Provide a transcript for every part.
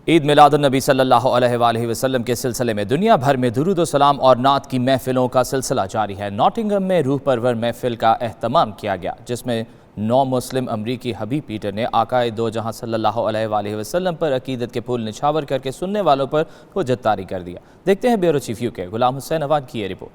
ईद मिलादुन्नबी सल्लल्लाहु अलैहि वसल्लम के सिलसिले में दुनिया भर में दुरूद व सलाम और नात की महफिलों का सिलसिला जारी है। नॉटिंघम में रूह परवर महफिल का एहतमाम किया गया, जिसमें नौ मुस्लिम अमरीकी हबीब पीटर ने आकाए दो जहां सल्लल्लाहु अलैहि वसल्लम पर अकीदत के फूल निछावर करके सुनने वालों पर हुज्जत तारी कर दिया। देखते हैं ब्यूरो चीफ के गुलाम हुसैन अवान की ये रिपोर्ट।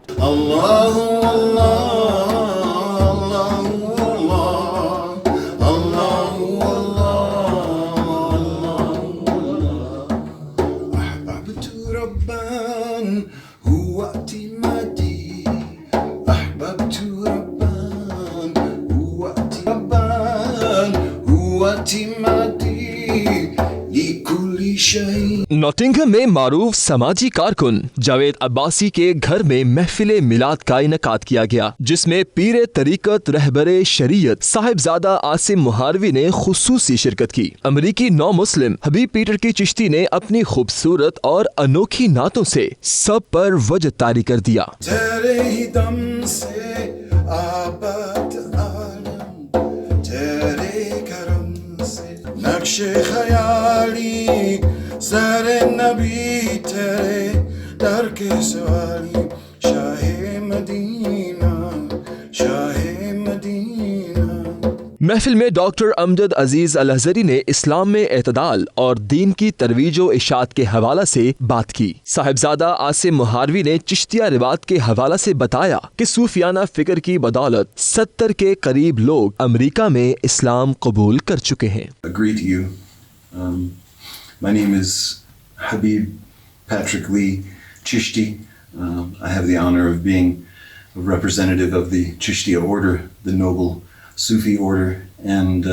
नॉटिंघम में मारूफ समाजी कारकुन जावेद अब्बासी के घर में महफिल मिलाद का इनकाद किया गया, जिसमें पीर तरीकत रहबरे शरीयत साहिबजादा आसिम मुहारवी ने खुसूसी शिरकत की। अमरीकी नौ मुस्लिम हबीब पीटर की चिश्ती ने अपनी खूबसूरत और अनोखी नातों से सब पर वजह तारी कर दिया। नक्शे ख़याली सरे नबी तेरे दर के सवाली शाहे मदीना शाहे मदीना। महफिल में डॉक्टर अमजद अजीज अल अजहरी ने इस्लाम में एतदाल और दीन की तरवीज व इशात के हवाला से बात की। साहिबजादा आसिम मुहारवी ने चिश्तिया रिवात के हवाला से बताया कि सूफियाना फिक्र की बदौलत 70 के करीब लोग अमेरिका में इस्लाम कबूल कर चुके हैं। My name is Habib Patrick Lee Chishti. I have the honor of being a representative of the Chishtiya order, the noble Sufi order, and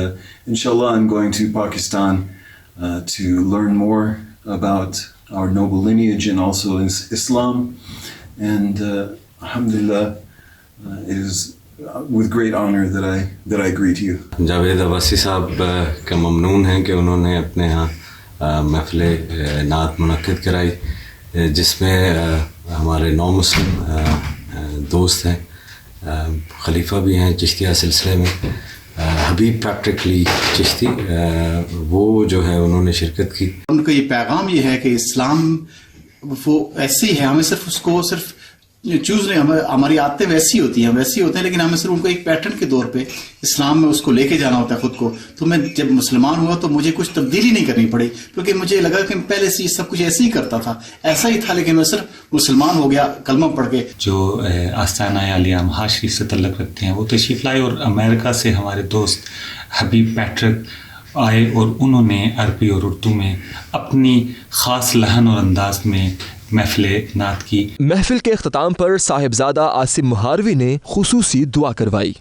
inshallah I'm going to Pakistan to learn more about our noble lineage and also Islam, and alhamdulillah it is with great honor that I greet you. Javed Abbasi साहब का ममनून है कि उन्होंने अपने यहाँ महफिल नात मुनक्किद कराई, जिसमें हमारे नौ मुस्लिम दोस्त हैं, खलीफा भी हैं चिश्तिया सिलसिले में। हबीब पैट्रिक ली चिश्ती वो जो है उन्होंने शिरकत की। उनका ये पैगाम ये है कि इस्लाम वो ऐसी है, हमें सिर्फ उसको सिर्फ चूज नहीं, हमारी आदतें वैसी होती हैं, वैसी होते हैं, लेकिन हमें सिर्फ उनको एक पैटर्न के तौर पे इस्लाम में उसको लेके जाना होता है खुद को। तो मैं जब मुसलमान हुआ तो मुझे कुछ तब्दीली नहीं करनी पड़ी, क्योंकि मुझे लगा कि पहले से सब कुछ ऐसे ही करता था, ऐसा ही था, लेकिन मैं सिर्फ मुसलमान हो गया कलमा पढ़ के। जो आस्ताना आलिया महाशरीफ से तल्लुक़ रखते हैं वो तशरीफ़ लाए और अमेरिका से हमारे दोस्त हबीब पैट्रिक आए और उन्होंने अरबी और उर्दू में अपनी ख़ास लहन और अंदाज में महफिल नात की। महफिल के इख्तिताम पर साहिबजादा आसिम मुहारवी ने खुसूसी दुआ करवाई।